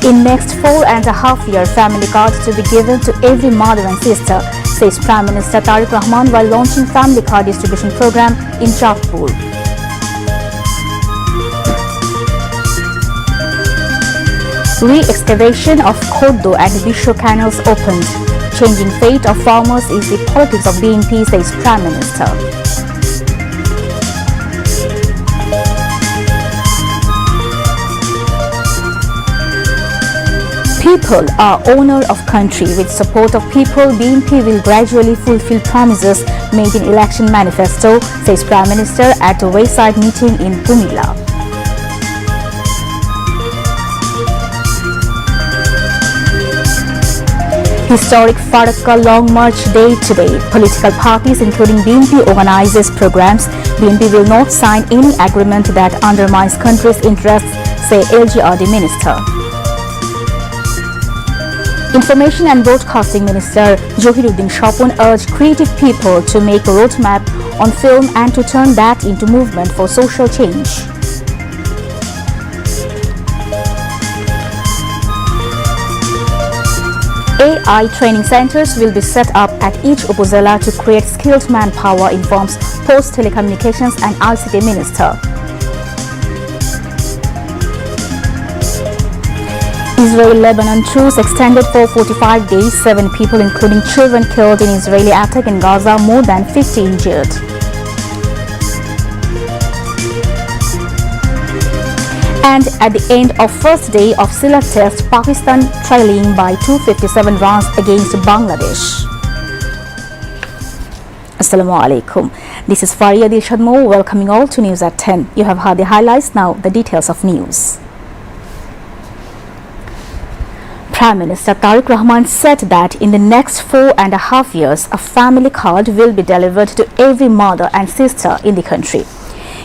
In next 4.5 years, family cards to be given to every mother and sister, says Prime Minister Tariq Rahman while launching family card distribution program in Jodhpur. Re-excavation of Khordo and Bisho canals opened. Changing fate of farmers is the politics of BNP, says Prime Minister. People are owner of country. With support of people, BNP will gradually fulfill promises made in election manifesto, says Prime Minister at a wayside meeting in Pumila. Historic Farakka Long March Day today. Political parties including BNP organizes programs. BNP will not sign any agreement that undermines country's interests, say LGRD Minister. Information and Broadcasting Minister Johiruddin Shapon urged creative people to make a roadmap on film and to turn that into movement for social change. AI training centers will be set up at each Upazila to create skilled manpower, informs Post Telecommunications and ICT Minister. Israel-Lebanon truce extended for 45 days. 7 people, including children, killed in Israeli attack in Gaza. More than 50 injured. And at the end of first day of Silla Test, Pakistan trailing by 257 runs against Bangladesh. Assalamu alaikum. This is Faria Dilshad Mo welcoming all to News at 10. You have heard the highlights, now the details of news. Prime Minister Tariq Rahman said that in the next 4.5 years, a family card will be delivered to every mother and sister in the country.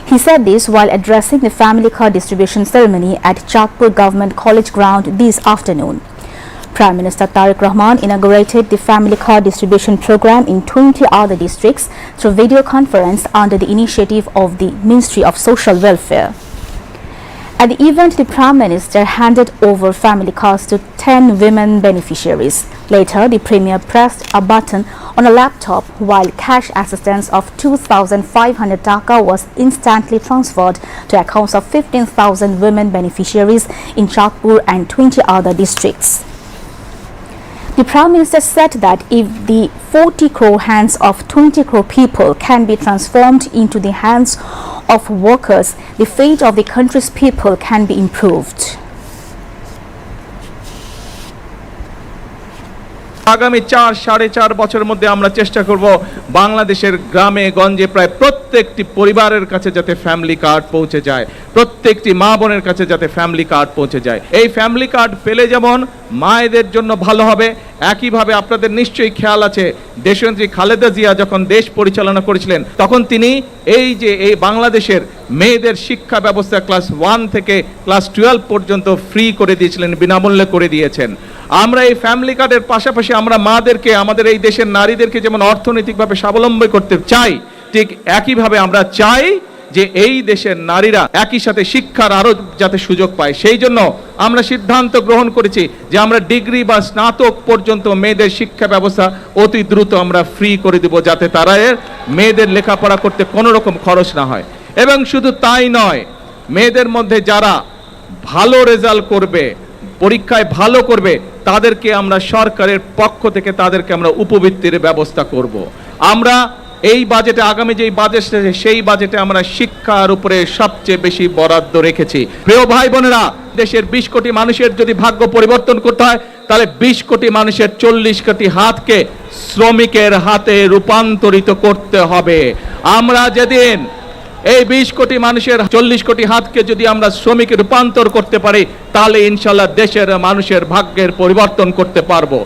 He said this while addressing the family card distribution ceremony at Jodhpur Government College Ground this afternoon. Prime Minister Tariq Rahman inaugurated the family card distribution program in 20 other districts through video conference under the initiative of the Ministry of Social Welfare. At the event, the Prime Minister handed over family cards to 10 women beneficiaries. Later, the Premier pressed a button on a laptop while cash assistance of 2,500 taka was instantly transferred to accounts of 15,000 women beneficiaries in Jodhpur and 20 other districts. The Prime Minister said that if the 40 crore hands of 20 crore people can be transformed into the hands of workers, the fate of the country's people can be improved. আগামী 4-4.5 বছরের মধ্যে আমরা চেষ্টা করব বাংলাদেশের গ্রামে গঞ্জে প্রায় প্রত্যেকটি পরিবারের কাছে যাতে ফ্যামিলি কার্ড পৌঁছে যায়, প্রত্যেকটি মা বোনের কাছে যাতে ফ্যামিলি কার্ড পৌঁছে যায়। এই ফ্যামিলি কার্ড পেলে যেমন মায়েদের জন্য ভালো হবে, একইভাবে আপনাদের নিশ্চয়ই খেয়াল আছে দেশনেত্রী খালেদা জিয়া যখন দেশ পরিচালনা করেছিলেন তখন তিনি এই বাংলাদেশের মেয়েদের শিক্ষা ব্যবস্থা ক্লাস 1 থেকে ক্লাস 12 পর্যন্ত ফ্রি করে দিয়েছিলেন, বিনামূল্যে করে দিয়েছেন। আমরা এই ফ্যামিলি কার্ডের পাশাপাশি আমরা মাদেরকে, আমাদের এই দেশের নারীদেরকে যেমন অর্থনৈতিকভাবে স্বাবলম্বী করতে চাই, ঠিক একইভাবে আমরা চাই যে এই দেশের নারীরা একই সাথে শিক্ষার আরো যাতে সুযোগ পায়। সেই জন্য আমরা সিদ্ধান্ত গ্রহণ করেছি যে আমরা ডিগ্রি বা স্নাতক পর্যন্ত মেয়েদের শিক্ষা ব্যবস্থা অতি দ্রুত আমরা ফ্রি করে দেব, যাতে তারা মেয়েদের লেখাপড়া করতে কোনো রকম খরচ না হয়। এবং শুধু তাই নয়, মেয়েদের মধ্যে যারা ভালো রেজাল্ট করবে, পরীক্ষায় ভালো করবে, তাদেরকে আমরা সরকারের পক্ষ থেকে তাদেরকে আমরা উপবৃত্তির ব্যবস্থা করব। আমরা এই বাজেটে, আগামী যেই বাজেট সেই বাজেটে আমরা শিক্ষার উপরে সবচেয়ে বেশি বরাদ্দ রেখেছি। প্রিয় ভাই বোনেরা, দেশের 20 কোটি মানুষের যদি ভাগ্য পরিবর্তন করতে হয় তাহলে 20 কোটি মানুষের 40 কোটি হাতকে শ্রমিকের হাতে রূপান্তরিত করতে হবে। আমরা যেদিন এই 20 কোটি মানুষের 40 কোটি হাতকে যদি আমরা শ্রমিকে রূপান্তর করতে পারি তাহলে ইনশাআল্লাহ দেশের মানুষের ভাগ্যের পরিবর্তন করতে পারবো।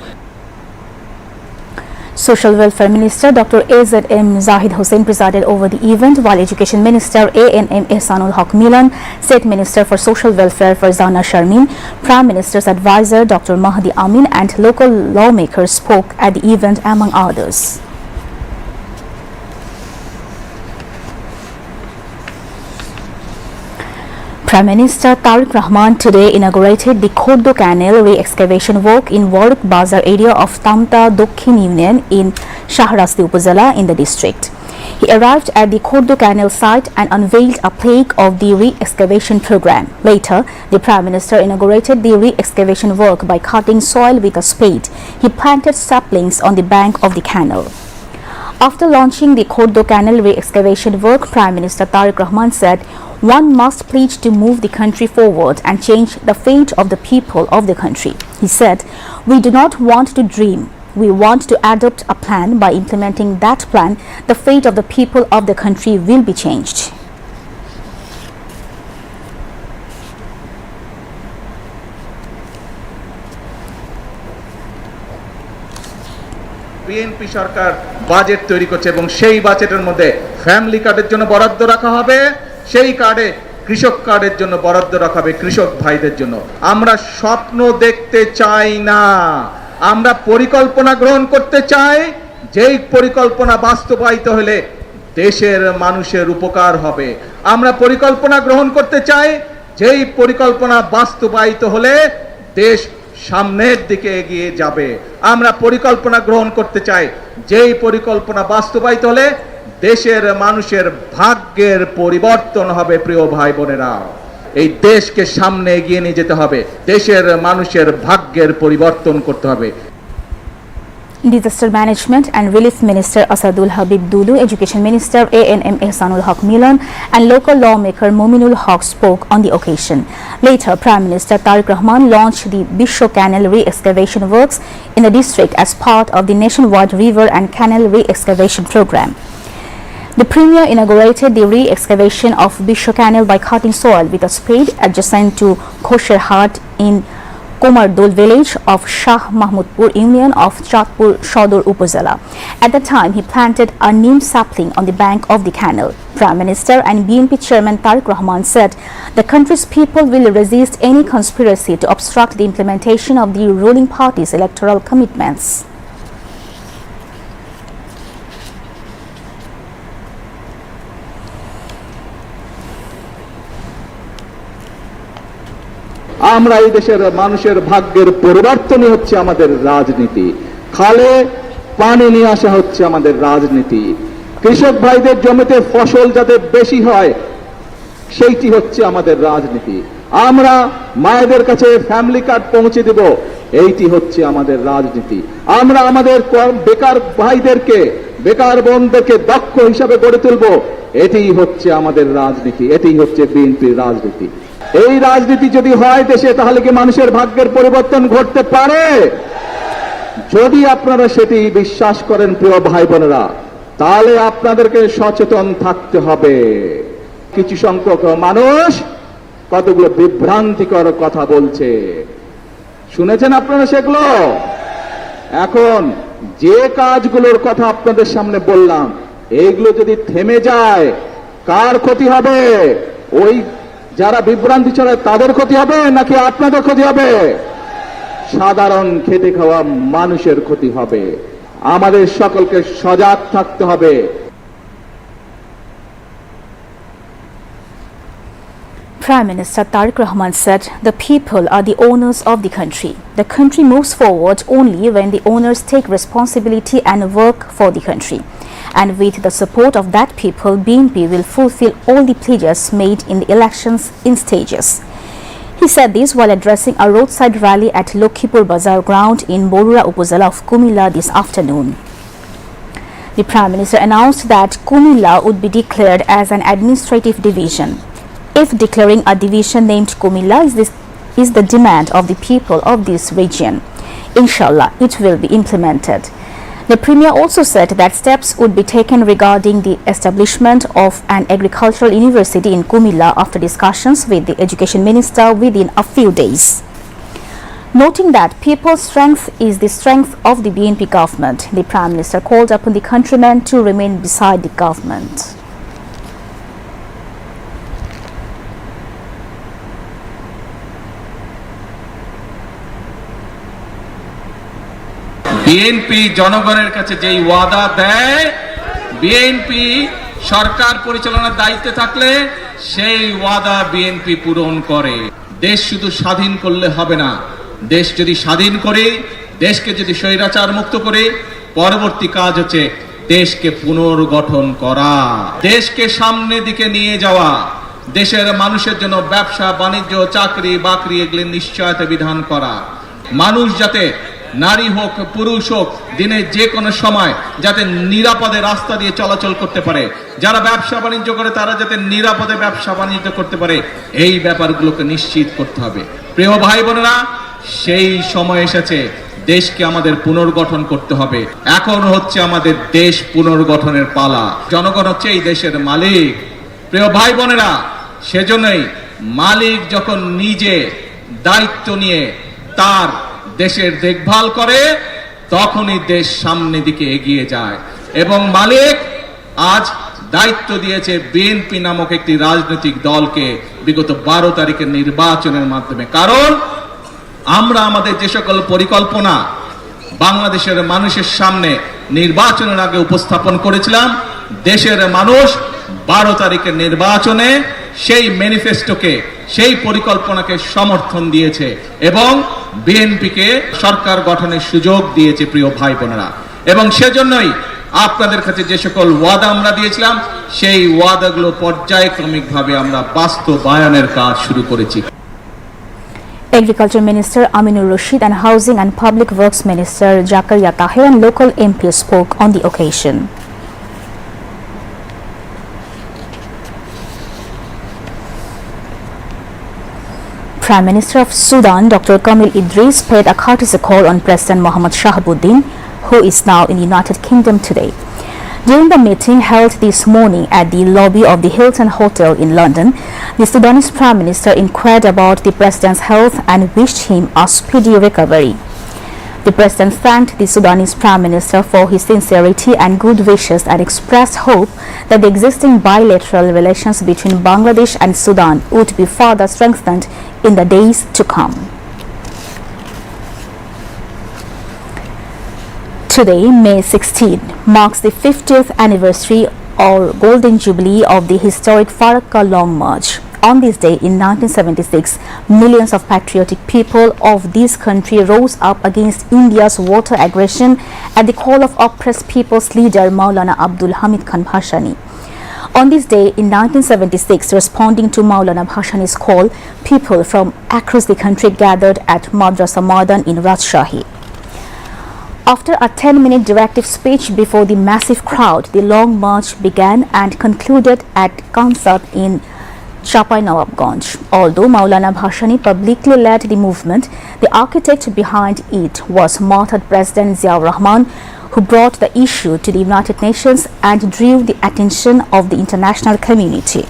Social Welfare Minister Dr. A.Z.M. Zahid Hussain presided over the event, while Education Minister A.N.M. Ehsanul Haq Milan, State Minister for Social Welfare Farzana Sharmin, Prime Minister's advisor Dr. Mahdi Amin and local lawmakers spoke at the event, among others. Prime Minister Tariq Rahman today inaugurated the Khordo Canal re-excavation work in Warwick Bazar area of Tamta Dokhin Union in Shahrasti Upazila in the district. He arrived at the Khordo Canal site and unveiled a plaque of the re-excavation program. Later, the Prime Minister inaugurated the re-excavation work by cutting soil with a spade. He planted saplings on the bank of the canal. After launching the Khordo Canal re-excavation work, Prime Minister Tariq Rahman said, "One must pledge to move the country forward and change the fate of the people of the country." He said, "We do not want to dream. We want to adopt a plan. By implementing that plan, the fate of the people of the country will be changed." BNP Sarkar budget তৈরি করছে এবং সেই বাজেটের মধ্যে family কার্ডের জন্য বরাদ্দ রাখা হবে, সেই কার্ডে কৃষক কার্ডের জন্য বরাদ্দ রাখা হবে কৃষক ভাইদের জন্য। আমরা স্বপ্ন দেখতে চাই না, আমরা পরিকল্পনা গ্রহণ করতে চাই, যেই পরিকল্পনা বাস্তবায়িত হলে দেশের মানুষের উপকার হবে। আমরা পরিকল্পনা গ্রহণ করতে চাই, যেই পরিকল্পনা বাস্তবায়িত হলে দেশ সামনের দিকে এগিয়ে যাবে। আমরা পরিকল্পনা গ্রহণ করতে চাই, যেই পরিকল্পনা বাস্তবায়িত হলে দেশের মানুষের ভাগ্যের পরিবর্তন হবে। প্রিয় ভাই বোনেরা, এই দেশকে সামনে এগিয়ে নিয়ে যেতে হবে, দেশের মানুষের ভাগ্যের পরিবর্তন করতে হবে। Disaster Management and Relief Minister Asadul Habib Dulu, Education Minister ANM Ehsanul Haq Milan and local lawmaker Mominul Haq spoke on the occasion. Later, Prime Minister Tariq Rahman launched the Bisho Canal re-excavation works in the district as part of the nationwide river and canal re-excavation program. The Premier inaugurated the re-excavation of Bisho Canal by cutting soil with a spade adjacent to Khosherhat in Komardol village of Shah Mahmudpur Union of Chatpur Shodor Upazila. At the time, he planted a neem sapling on the bank of the canal. Prime Minister and BNP Chairman Tariq Rahman said the country's people will resist any conspiracy to obstruct the implementation of the ruling party's electoral commitments. আমরা এই দেশের মানুষের ভাগ্যের পরিবর্তনই হচ্ছে আমাদের রাজনীতি। খালে পানি নিয়ে আসা হচ্ছে আমাদের রাজনীতি। কৃষক ভাইদের জমিতে ফসল যাতে বেশি হয় সেইটি হচ্ছে আমাদের রাজনীতি। আমরা মায়েদের কাছে ফ্যামিলি কার্ড পৌঁছে দেব, এইটি হচ্ছে আমাদের রাজনীতি। আমরা আমাদের বেকার ভাইদেরকে, বেকার বোনদেরকে দক্ষ হিসাবে গড়ে তুলব, এটিই হচ্ছে আমাদের রাজনীতি, এটিই হচ্ছে বিএনপির রাজনীতি। এই রাজনীতি যদি হয় দেশে, তাহলে কি মানুষের ভাগ্যের পরিবর্তন ঘটতে পারে? যদি আপনারা সেটি বিশ্বাস করেন প্রিয় ভাই বোনেরা, তাহলে আপনাদেরকে সচেতন থাকতে হবে। কিছু সংখ্যক মানুষ কতগুলো বিভ্রান্তিকর কথা বলছে, শুনেছেন আপনারা সেগুলো? এখন যে কাজগুলোর কথা আপনাদের সামনে বললাম, এইগুলো যদি থেমে যায় কার ক্ষতি হবে? ওই যারা বিভ্রান্তি ছড়ায় তাদের ক্ষতি হবে নাকি আপনাদের ক্ষতি হবে? সাধারণ খেটে খাওয়া মানুষের ক্ষতি হবে। আমাদের সকলকে সজাগ থাকতে হবে। Prime Minister Tariq Rahman said the people are the owners of the country. The country moves forward only when the owners take responsibility and work for the country. And with the support of that people, BNP will fulfill all the pledges made in the elections in stages. He said this while addressing a roadside rally at Lokhipur Bazar ground in Borura Upazila of Kumila this afternoon. The Prime Minister announced that Kumila would be declared as an administrative division. If declaring a division named Kumila is the demand of the people of this region, inshallah, it will be implemented. The Premier also said that steps would be taken regarding the establishment of an agricultural university in Kumila after discussions with the Education Minister within a few days. Noting that people's strength is the strength of the BNP government, the Prime Minister called upon the countrymen to remain beside the government. BNP জনগণের কাছে যেই ওয়াদা দেয়, BNP সরকার পরিচালনার দায়িত্বে থাকলে সেই ওয়াদা বিএনপি পূরণ করে। দেশ শুধু স্বাধীন করলে হবে না, দেশ যদি স্বাধীন করে, দেশকে যদি স্বৈরাচার মুক্ত করে, পরবর্তী কাজ হচ্ছে দেশকে পুনর্গঠন করা, দেশকে সামনের দিকে নিয়ে যাওয়া, দেশের মানুষের জন্য ব্যবসা বাণিজ্য চাকরি বাকরি এগুলি নিশ্চয়তা বিধান করা, মানুষ যাতে নারী হোক পুরুষ হোক দিনের যে কোনো সময় যাতে নিরাপদে রাস্তা দিয়ে চলাচল করতে পারে, যারা ব্যবসা বাণিজ্য করে তারা যাতে নিরাপদে ব্যবসা বাণিজ্য করতে পারে, এই ব্যাপারগুলোকে নিশ্চিত করতে হবে। প্রিয় ভাই বোনেরা, সেই সময় এসেছে, দেশকে আমাদের পুনর্গঠন করতে হবে। এখন হচ্ছে আমাদের দেশ পুনর্গঠনের পালা। জনগণ হচ্ছে এই দেশের মালিক। প্রিয় ভাই বোনেরা, সেজন্যই মালিক যখন নিজে দায়িত্ব নিয়ে তার দেশের দেখভাল করে, তখনই দেশ সামনের দিকে এগিয়ে যায়। এবং মালিক আজ দায়িত্ব দিয়েছে বিএনপি নামক একটি রাজনৈতিক দলকে বিগত 12 তারিখের নির্বাচনের মাধ্যমে। কারণ আমরা আমাদের যে সকল পরিকল্পনা বাংলাদেশের মানুষের সামনে নির্বাচনের আগে উপস্থাপন করেছিলাম, দেশের মানুষ 12 তারিখের নির্বাচনে সেই ম্যানিফেস্টোকে, সেই পরিকল্পনাকে সমর্থন দিয়েছে এবং বিএনপিকে সরকার গঠনের সুযোগ দিয়েছে। প্রিয় ভাই বোনেরা, এবং সেজন্যই আপনাদের কাছে যে সকল ওয়াদা আমরা দিয়েছিলাম, সেই ওয়াদাগুলো পর্যায়ক্রমিকভাবে আমরা বাস্তবায়নের কাজ শুরু করেছি। Agriculture Minister Aminur Rashid and Housing and Public Works Minister Zakaria Tahir and local MPs spoke on the occasion. Prime Minister of Sudan, Dr. Kamil Idris, paid a courtesy call on President Mohamed Shahabuddin, who is now in the United Kingdom today. During the meeting held this morning at the lobby of the Hilton Hotel in London, the Sudanese Prime Minister inquired about the President's health and wished him a speedy recovery. The President thanked the Sudanese Prime Minister for his sincerity and good wishes and expressed hope that the existing bilateral relations between Bangladesh and Sudan would be further strengthened in the days to come. Today, May 16, marks the 50th anniversary or Golden Jubilee of the historic Farakka Long March. On this day in 1976, millions of patriotic people of this country rose up against India's water aggression at the call of oppressed people's leader Maulana Abdul Hamid Khan Bhashani. On this day in 1976, responding to Maulana Bhashani's call, people from across the country gathered at Madrasa Maidan in Rajshahi. After a 10-minute directive speech before the massive crowd, the long march began and concluded at concert in Chapai-Nawabganj. Although Maulana Bhashani publicly led the movement, the architect behind it was martyred President Ziaur Rahman, who brought the issue to the United Nations and drew the attention of the international community.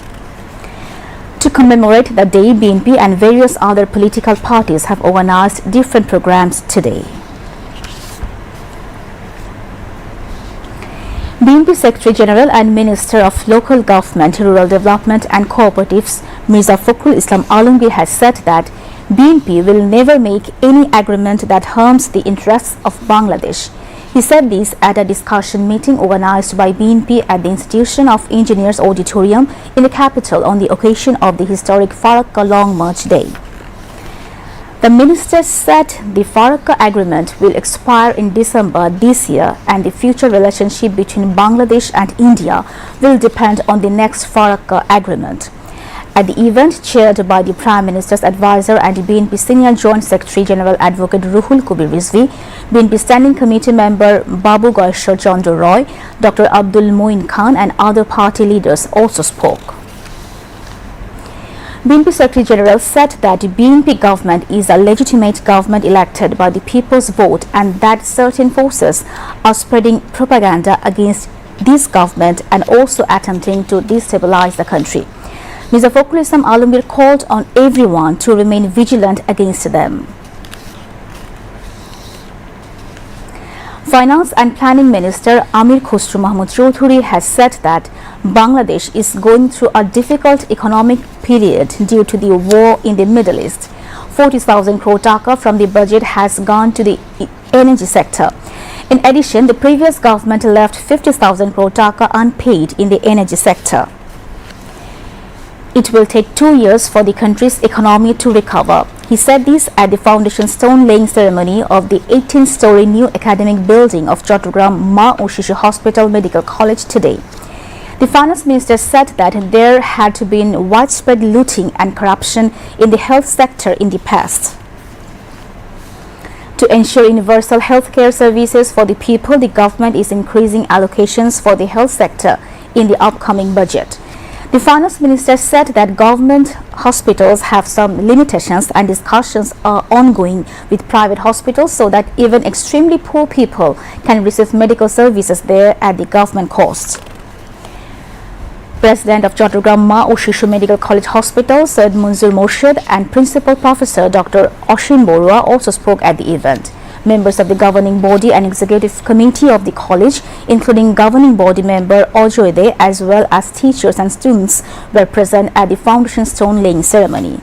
To commemorate the day, BNP and various other political parties have organized different programs today. BNP Secretary General and Minister of Local Government, Rural Development and Cooperatives, Mirza Fakhrul Islam Alamgir has said that BNP will never make any agreement that harms the interests of Bangladesh. He said this at a discussion meeting organized by BNP at the Institution of Engineers Auditorium in the capital on the occasion of the historic Farakka Long March Day. The minister said the Farakka agreement will expire in December this year and the future relationship between Bangladesh and India will depend on the next Farakka agreement. At the event chaired by the Prime Minister's advisor and BNP Senior Joint Secretary General Advocate Ruhul Kubir Rizvi, BNP Standing Committee member Babu Gaishwar Chandra Roy, Dr. Abdul Moin Khan and other party leaders also spoke. BNP Secretary General said that the BNP government is a legitimate government elected by the people's vote and that certain forces are spreading propaganda against this government and also attempting to destabilize the country. Mirza Fakhrul Islam Alamgir called on everyone to remain vigilant against them. Finance and Planning Minister Amir Khosrow Mahmood Chowdhury has said that Bangladesh is going through a difficult economic period due to the war in the Middle East. 40,000 crore taka from the budget has gone to the energy sector. In addition, the previous government left 50,000 crore taka unpaid in the energy sector. It will take 2 years for the country's economy to recover. He said this at the foundation stone laying ceremony of the 18-story new academic building of Chattogram Ma O Shishu Hospital Medical College today. The finance minister said that there had been widespread looting and corruption in the health sector in the past. To ensure universal healthcare services for the people, the government is increasing allocations for the health sector in the upcoming budget. The finance minister said that government hospitals have some limitations and discussions are ongoing with private hospitals so that even extremely poor people can receive medical services there at the government cost. President of Chattogram Ma O Shishu Medical College Hospital, Syed Munzur Morshid, and Principal Professor Dr. Oshin Borua also spoke at the event. Members of the governing body and executive committee of the college, including governing body member Ojoide, as well as teachers and students, were present at the foundation stone laying ceremony.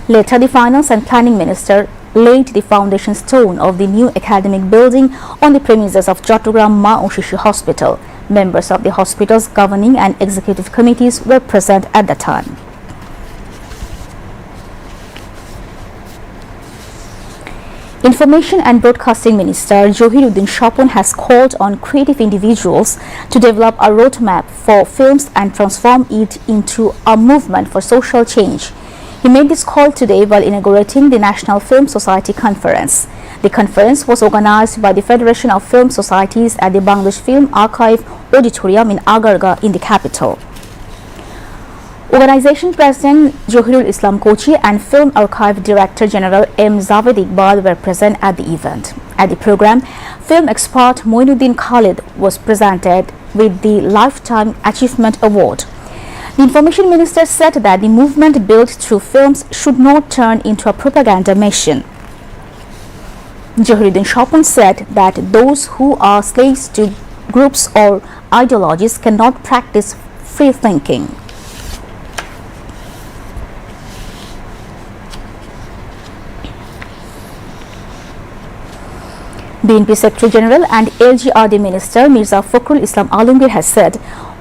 Later, the finance and planning minister laid the foundation stone of the new academic building on the premises of Chattogram Ma O Shishu Hospital. Members of the hospital's governing and executive committees were present at the time. Information and Broadcasting Minister Johiruddin Shapun has called on creative individuals to develop a roadmap for films and transform it into a movement for social change. He made this call today while inaugurating the National Film Society Conference. The conference was organized by the Federation of Film Societies at the Bangladesh Film Archive Auditorium in Agarga in the capital. Organization President Johirul Islam Kochi and Film Archive Director General M. Zaved Iqbal were present at the event. At the program, film expert Moinuddin Khalid was presented with the Lifetime Achievement Award. The Information Minister said that the movement built through films should not turn into a propaganda machine. Johiruddin Shapun said that those who are slaves to groups or ideologies cannot practice free thinking. BNP Secretary General and LGRD Minister Mirza Fakhrul Islam Alamgir has said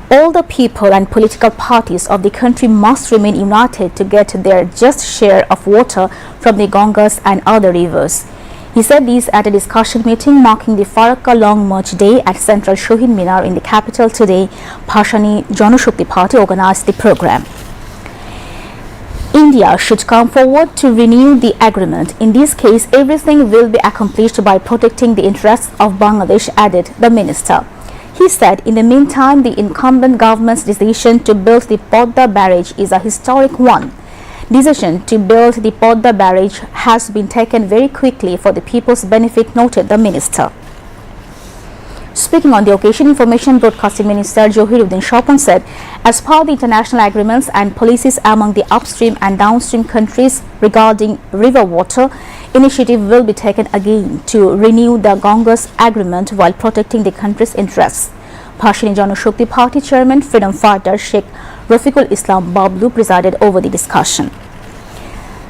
all the people and political parties of the country must remain united to get their just share of water from the Ganges and other rivers. He said this at a discussion meeting marking the Farakka Long March Day at Central Shohin Minar in the capital today. Bhashani Janashakti Party organized the program. India should come forward to renew the agreement. In this case, everything will be accomplished by protecting the interests of Bangladesh, added the minister. He said, in the meantime, the incumbent government's decision to build the Podda barrage is a historic one. Decision to build the Podda barrage has been taken very quickly for the people's benefit, noted the minister. Speaking on the occasion, Information Broadcasting Minister Johiruddin Shapun said, as per the international agreements and policies among the upstream and downstream countries regarding river water, initiative will be taken again to renew the Ganges agreement while protecting the country's interests. Bhashani Janashakti Party Chairman, Freedom Fighter Sheikh Rafiqul Islam Bablu presided over the discussion.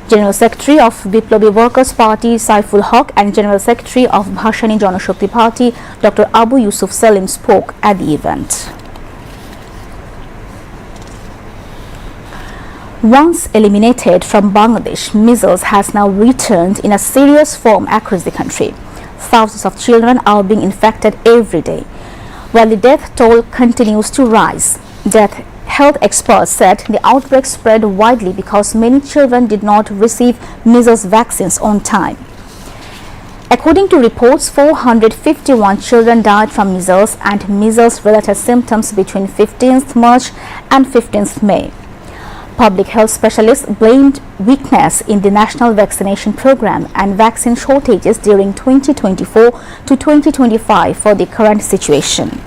General Secretary of Biplobi Workers Party Saiful Haq and General Secretary of Bhashani Janashakti Party Dr. Abu Yusuf Salim spoke at the event. Once eliminated from Bangladesh, measles has now returned in a serious form across the country. Thousands of children are being infected every day, while the death toll continues to rise. Health experts said the outbreak spread widely because many children did not receive measles vaccines on time. According to reports, 451 children died from measles and measles-related symptoms between 15th March and 15th May. Public health specialists blamed weakness in the national vaccination program and vaccine shortages during 2024 to 2025 for the current situation.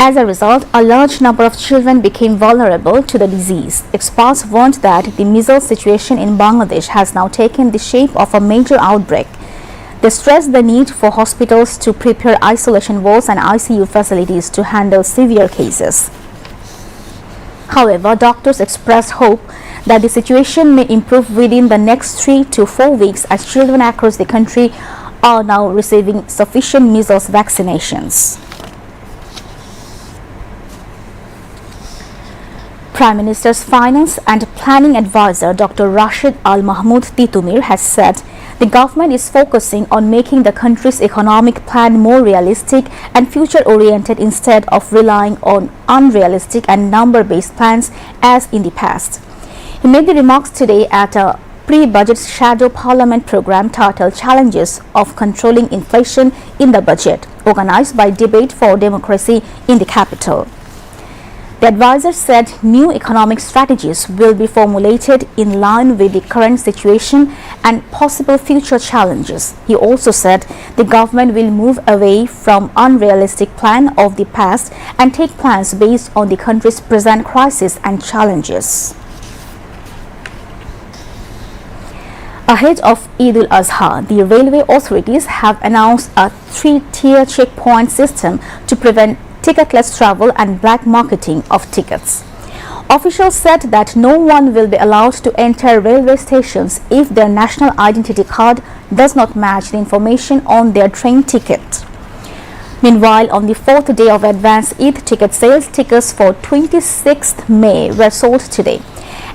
As a result, a large number of children became vulnerable to the disease. Experts warned that the measles situation in Bangladesh has now taken the shape of a major outbreak. They stressed the need for hospitals to prepare isolation wards and ICU facilities to handle severe cases. However, doctors expressed hope that the situation may improve within the next 3 to 4 weeks as children across the country are now receiving sufficient measles vaccinations. Prime Minister's Finance and Planning Advisor Dr. Rashid Al Mahmood Titumir has said the government is focusing on making the country's economic plan more realistic and future-oriented instead of relying on unrealistic and number-based plans as in the past. He made the remarks today at a pre-budget shadow parliament program titled Challenges of Controlling Inflation in the Budget, organized by Debate for Democracy in the capital. The advisor said new economic strategies will be formulated in line with the current situation and possible future challenges. He also said the government will move away from unrealistic plans of the past and take plans based on the country's present crisis and challenges. Ahead of Eid al-Azha, the railway authorities have announced a 3-tier checkpoint system to prevent ticketless travel and black marketing of tickets. Officials said that no one will be allowed to enter railway stations if their national identity card does not match the information on their train ticket. Meanwhile, on the 4th day of advance Eid ticket sales, tickets for 26th May were sold today.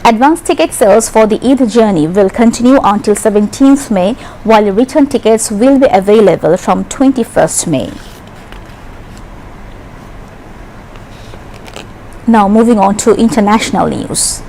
Advance ticket sales for the Eid journey will continue until 17th May, while return tickets will be available from 21st May. Now moving on to international news.